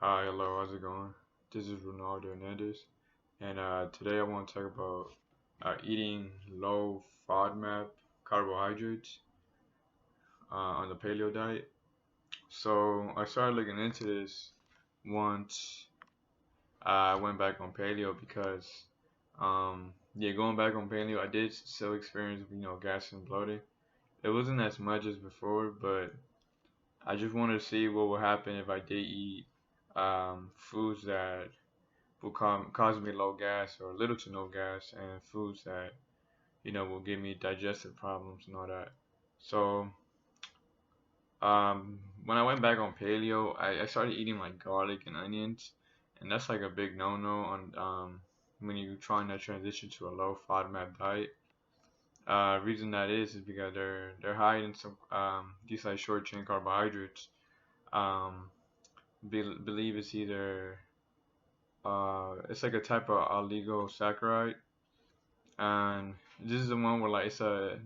Hi, hello, how's it going? This is Ronaldo Hernandez, and today I want to talk about eating low FODMAP carbohydrates on the paleo diet. So I started looking into this once I went back on paleo because, yeah, going back on paleo, I did still experience, gas and bloating. It wasn't as much as before, but I just wanted to see what would happen if I did eat foods that will cause me low gas or little to no gas, and foods that will give me digestive problems and all that. So when I went back on paleo, I started eating like garlic and onions, and that's like a big no-no on when you're trying to transition to a low FODMAP diet. Reason that is because they're high in some these like short chain carbohydrates. Um, believe it's either it's like a type of oligosaccharide, and this is the one where like do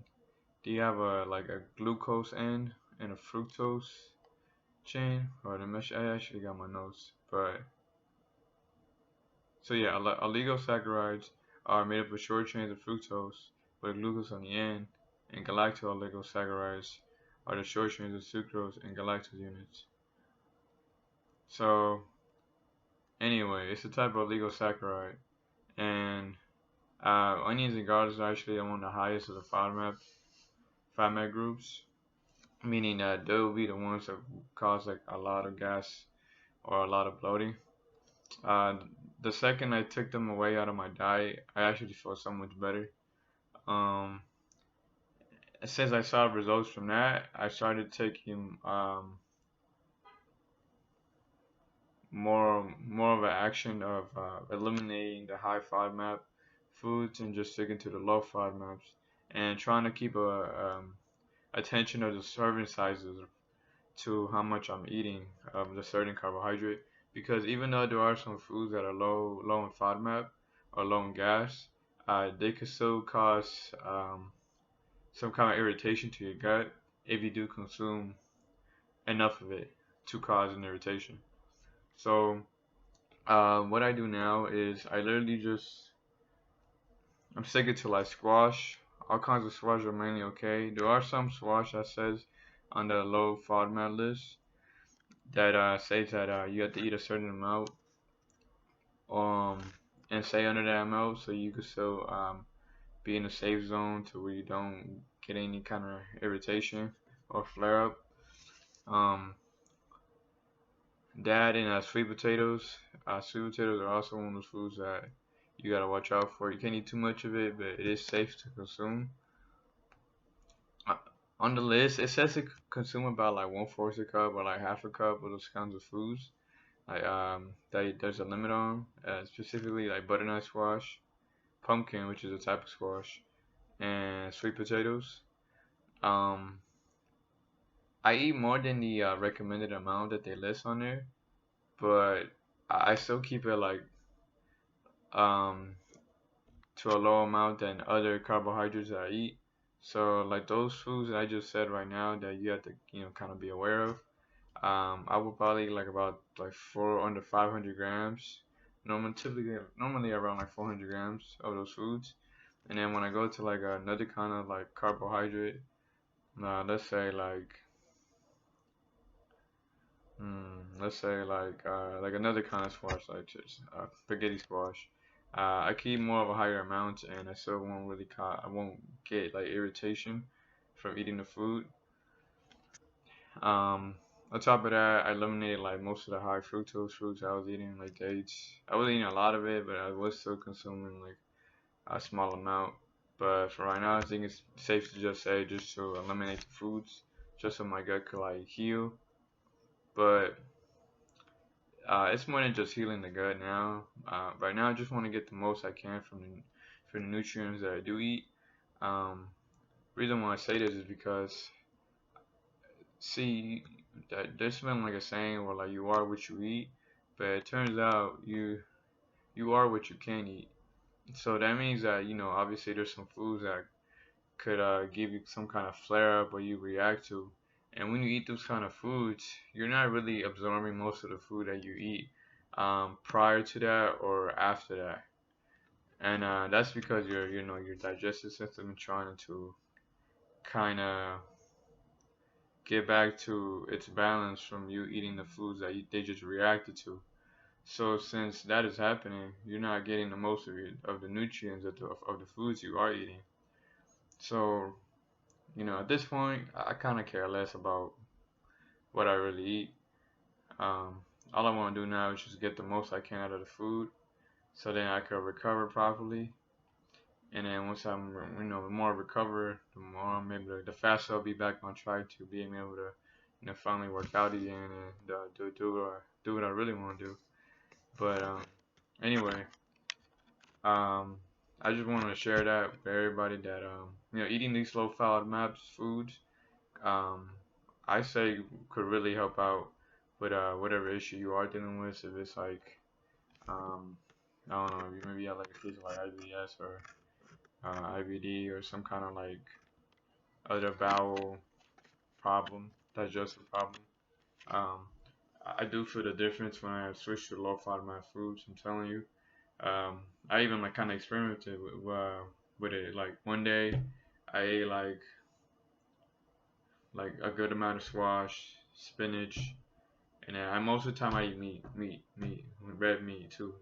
you have a like a glucose end and a fructose chain, or the mesh? I actually got my notes, but so yeah, oligosaccharides are made up of short chains of fructose with glucose on the end, and galacto-oligosaccharides are the short chains of sucrose and galactose units. So anyway, it's a type of oligosaccharide, and onions and garlic are actually among the highest of the FODMAP groups, meaning that they'll be the ones that cause like a lot of gas or a lot of bloating. Uh, the second I took them away out of my diet, I actually felt so much better. Um, since I saw results from that, I started taking more of an action of eliminating the high FODMAP foods and just sticking to the low FODMAPs, and trying to keep attention of the serving sizes to how much I'm eating of the certain carbohydrate. Because even though there are some foods that are low in FODMAP or low in gas, they could still cause some kind of irritation to your gut if you do consume enough of it to cause an irritation. So what I do now is I literally just I'm sticking to like squash. All kinds of squash are mainly okay. There are some squash that says on the low FODMAP list that says that you have to eat a certain amount um and stay under that amount so you can still be in a safe zone to where you don't get any kind of irritation or flare up. Um, that and sweet potatoes. Sweet potatoes are also one of those foods that you gotta watch out for. You can't eat too much of it, but it is safe to consume. Uh, on the list, it says to consume about like 1/4 a cup or like half a cup of those kinds of foods. Like that there's a limit on, specifically like butternut squash, pumpkin, which is a type of squash, and sweet potatoes. Um, I eat more than the recommended amount that they list on there, but I still keep it like um to a low amount than other carbohydrates that I eat. So like those foods that I just said right now that you have to kind of be aware of. I would probably like about like four under 500 grams. Normally around like 400 grams of those foods. And then when I go to like another kind of like carbohydrate, let's say like another kind of squash, like just spaghetti squash. I keep more of a higher amount, and I still I won't get like irritation from eating the food. Um, on top of that, I eliminated like most of the high fructose fruits I was eating, like dates. I was eating a lot of it, but I was still consuming like a small amount. But for right now, I think it's safe to just say just to eliminate the foods, just so my gut could like heal. But it's more than just healing the gut now. Right now, I just want to get the most I can from the nutrients that I do eat. Um, reason why I say this is because see that there's been like a saying where like you are what you eat, but it turns out you are what you can eat. So that means that obviously there's some foods that could give you some kind of flare up or you react to, And when you eat those kind of foods, you're not really absorbing most of the food that you eat prior to that or after that. And that's because your digestive system is trying to kind of get back to its balance from you eating the foods that they just reacted to. So since that is happening, you're not getting the most of the nutrients of the foods you are eating. So at this point, I kind of care less about what I really eat. Um, all I want to do now is just get the most I can out of the food, so then I can recover properly. And then once I'm, the more I recover, the more I'm able to, the faster I'll be back on track to being able to, finally work out again and do what I really want to do. But anyway, um, I just wanted to share that with everybody that eating these low FODMAP foods, um, I say could really help out with whatever issue you are dealing with. If it's like I don't know, maybe you have like a case of like IBS or IBD or some kind of like other bowel problem, digestive problem. Um, I do feel the difference when I switched to low FODMAP foods. I'm telling you. Um, I even like kind of experimented with it. Like one day, I ate like a good amount of squash, spinach, and then most of the time I eat meat, red meat too.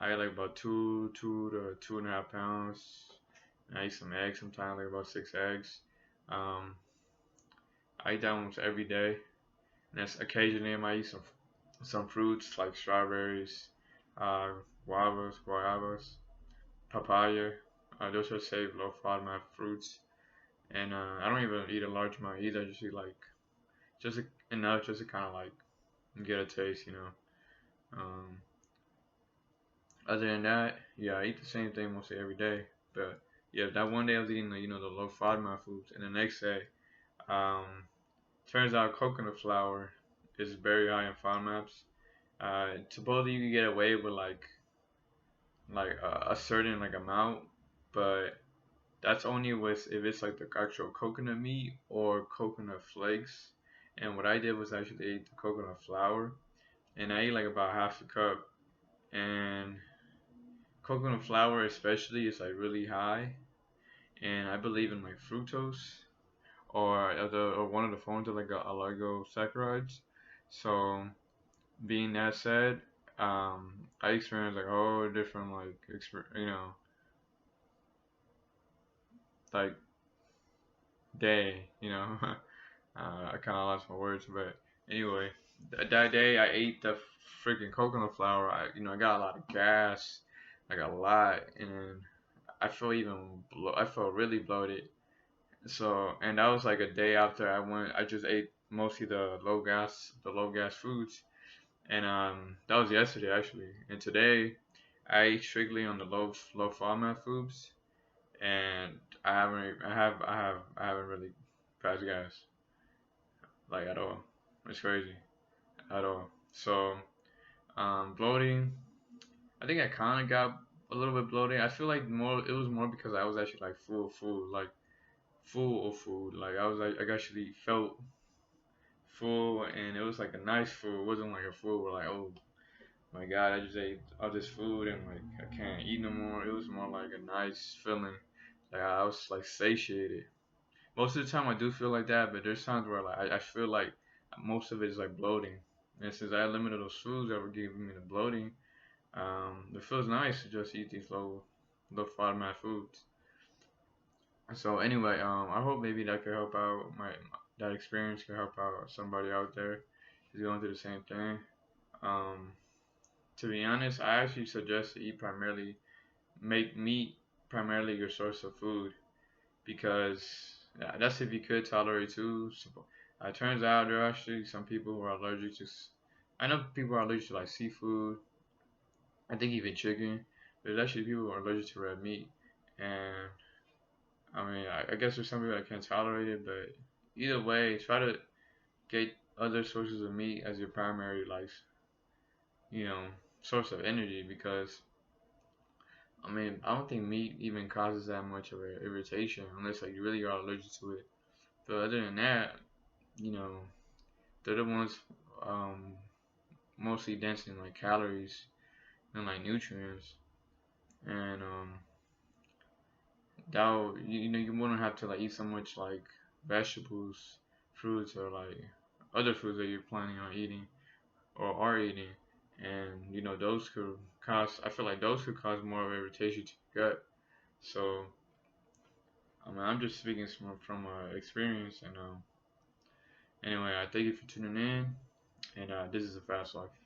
I ate like about two to 2.5 pounds. I eat some eggs sometimes, like about 6 eggs. Um, I eat that almost every day. And that's occasionally I might eat some fruits like strawberries, uh, guavas, papaya. Those are safe low FODMAP fruits. And I don't even eat a large amount either. I just eat like just enough just to kind of like get a taste. Um, Other than that, yeah, I eat the same thing mostly every day. But yeah, that one day I was eating the low FODMAP foods, and the next day, um, turns out coconut flour is very high in FODMAPs. Supposedly you can get away with like a certain like amount, but that's only with if it's like the actual coconut meat or coconut flakes. And what I did was actually eat the coconut flour, and I ate like about half a cup. And coconut flour especially is like really high, and I believe in like fructose or one of the forms of like oligosaccharides. So being that said, I experienced like a whole different like day. I kind of lost my words, but anyway, that day I ate the freaking coconut flour. I got a lot of gas, like a lot, and I felt really bloated. So, and that was like a day after I just ate mostly the low gas foods, and that was yesterday actually. And today, I ate strictly on the low FODMAP foods, and I haven't really passed gas like at all. It's crazy at all. So, bloating. I think I kind of got a little bit bloated. I feel like it was more because I was actually like full of food. Like I was like I actually felt full, and it was like a nice food. It wasn't like a food where like, oh my god, I just ate all this food and like I can't eat no more. It was more like a nice feeling. Like I was like satiated. Most of the time I do feel like that, but there's times where like I feel like most of it is like bloating. And since I eliminated those foods that were giving me the bloating, it feels nice to just eat these low FODMAP foods. So anyway, I hope maybe that could help out that experience could help out somebody out there who's going through the same thing. Um, to be honest, I actually suggest to eat primarily make meat primarily your source of food because that's if you could tolerate too. So, it turns out there are actually some people who are allergic to. I know people are allergic to like seafood. I think even chicken. There's actually people who are allergic to red meat, and I mean, I guess there's some people that can't tolerate it, but either way, try to get other sources of meat as your primary, like, you know, source of energy because, I mean, I don't think meat even causes that much of an irritation unless, like, you really are allergic to it. But other than that, you know, they're the ones um, mostly dense in like calories and like nutrients, and you know you wouldn't have to like eat so much like vegetables, fruits, or like other foods that you're planning on eating or are eating, and you know those could cause. I feel like those could cause more of irritation to your gut. So I mean, I'm just speaking from experience, and anyway, I thank you for tuning in, and this is a fast life.